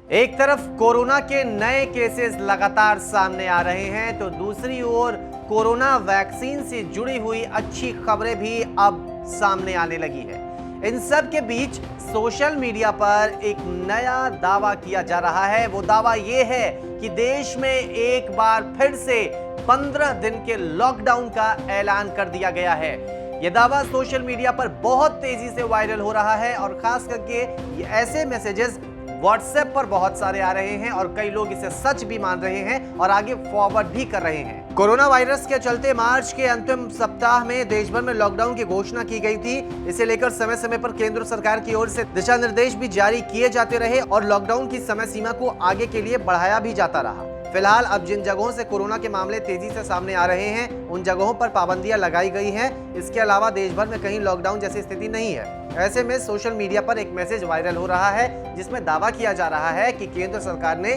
एक तरफ कोरोना के नए केसेस लगातार सामने आ रहे हैं तो दूसरी ओर कोरोना वैक्सीन से जुड़ी हुई अच्छी खबरें भी अब सामने आने लगी है। इन सब के बीच सोशल मीडिया पर एक नया दावा किया जा रहा है। वो दावा ये है कि देश में एक बार फिर से 15 दिन के लॉकडाउन का ऐलान कर दिया गया है। यह दावा सोशल मीडिया पर बहुत तेजी से वायरल हो रहा है और खास करके ये ऐसे मैसेजेस व्हाट्सएप पर बहुत सारे आ रहे हैं और कई लोग इसे सच भी मान रहे हैं और आगे फॉरवर्ड भी कर रहे हैं। कोरोना वायरस के चलते मार्च के अंतिम सप्ताह में देश भर में लॉकडाउन की घोषणा की गई थी। इसे लेकर समय समय पर केंद्र सरकार की ओर से दिशा निर्देश भी जारी किए जाते रहे और लॉकडाउन की समय सीमा को आगे के लिए बढ़ाया भी जाता रहा। फिलहाल अब जिन जगहों से कोरोना के मामले तेजी से सामने आ रहे हैं उन जगहों पर पाबंदियां लगाई गई हैं। इसके अलावा देश भर में कहीं लॉकडाउन जैसी स्थिति नहीं है। ऐसे में सोशल मीडिया पर एक मैसेज वायरल हो रहा है जिसमें दावा किया जा रहा है कि केंद्र सरकार ने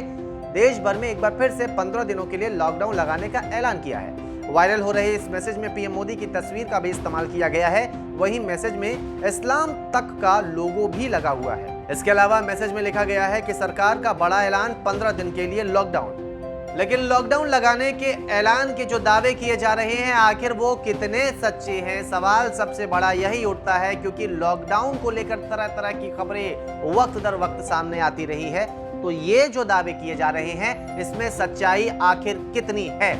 देश भर में एक बार फिर से 15 दिनों के लिए लॉकडाउन लगाने का ऐलान किया है। वायरल हो रहे इस मैसेज में पीएम मोदी की तस्वीर का भी इस्तेमाल किया गया है। वहीं मैसेज में इस्लाम तक का लोगो भी लगा हुआ है। इसके अलावा मैसेज में लिखा गया है कि सरकार का बड़ा ऐलान 15 दिन के लिए लॉकडाउन। लेकिन लॉकडाउन लगाने के ऐलान के जो दावे किए जा रहे हैं आखिर वो कितने सच्चे हैं, सवाल सबसे बड़ा यही उठता है क्योंकि लॉकडाउन को लेकर तरह तरह की खबरें वक्त दर वक्त सामने आती रही है। तो ये जो दावे किए जा रहे हैं इसमें सच्चाई आखिर कितनी है?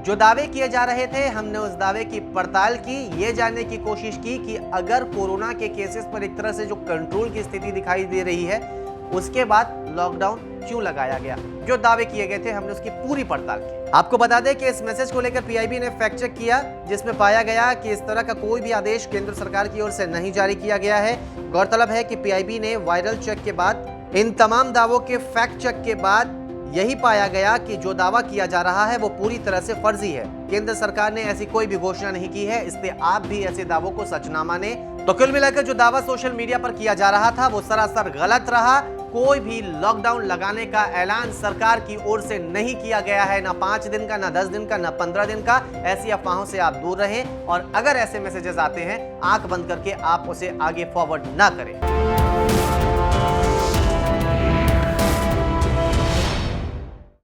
जो दावे किए जा रहे थे हमने उस दावे की पड़ताल की, ये जानने की कोशिश की कि अगर कोरोना के केसेस पर एक तरह से जो कंट्रोल की स्थिति दिखाई दे रही है उसके बाद लॉकडाउन क्यों लगाया गया। जो दावे किए गए थे हमने उसकी पूरी पड़ताल की। आपको बता दें कि इस मैसेज को लेकर पीआईबी ने फैक्ट चेक किया जिसमें पाया गया कि इस तरह का कोई भी आदेश केंद्र सरकार की ओर से नहीं जारी किया गया है। गौरतलब है कि पीआईबी ने वायरल चेक के बाद इन तमाम दावों के फैक्ट चेक के बाद यही पाया गया कि जो दावा किया जा रहा है वो पूरी तरह से फर्जी है। केंद्र सरकार ने ऐसी कोई भी घोषणा नहीं की है, इसलिए आप भी ऐसे दावों को सच ना माने। तो कुल मिलाकर जो दावा सोशल मीडिया पर किया जा रहा था वो सरासर गलत रहा। कोई भी लॉकडाउन लगाने का ऐलान सरकार की ओर से नहीं किया गया है, ना 5 दिन का, ना 10 दिन का, ना 15 दिन का। ऐसी अफवाहों से आप दूर रहें और अगर ऐसे मैसेजेस आते हैं आंख बंद करके आप उसे आगे फॉरवर्ड ना करें।